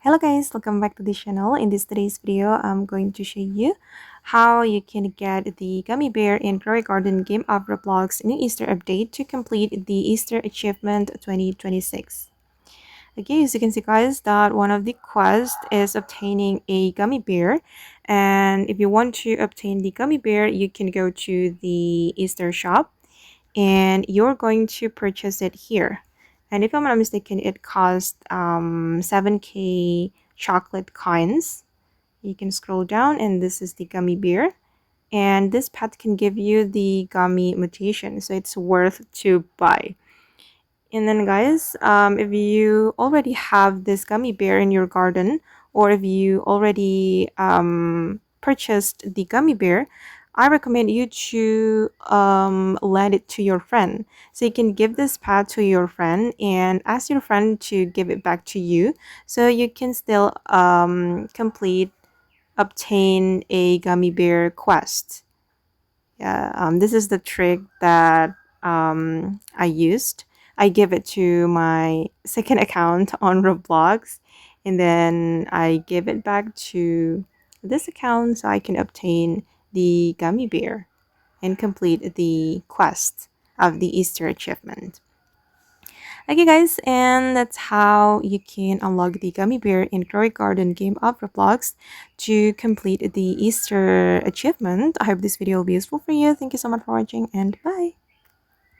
Hello guys, welcome back to the channel. In today's video, I'm going to show you how you can get the gummy bear in Glory Garden game of Roblox new Easter update to complete the Easter achievement 2026. Okay, as you can see guys, that one of the quests is obtaining a gummy bear, and if you want to obtain the gummy bear, you can go to the Easter shop and you're going to purchase it here. And if I'm not mistaken, it costs 7k chocolate coins. You can scroll down and this is the gummy bear. And this pet can give you the gummy mutation, so it's worth to buy. And then guys, if you already have this gummy bear in your garden, or if you already purchased the gummy bear, I recommend you to lend it to your friend. So you can give this pet to your friend and ask your friend to give it back to you, so you can still obtain a gummy bear quest. Yeah, this is the trick that I used. I give it to my second account on Roblox, and then I give it back to this account so I can obtain the gummy bear and complete the quest of the Easter achievement. Okay guys, and that's how you can unlock the gummy bear in Glory Garden game of Roblox to complete the Easter achievement. I hope this video will be useful for you. Thank you so much for watching and bye!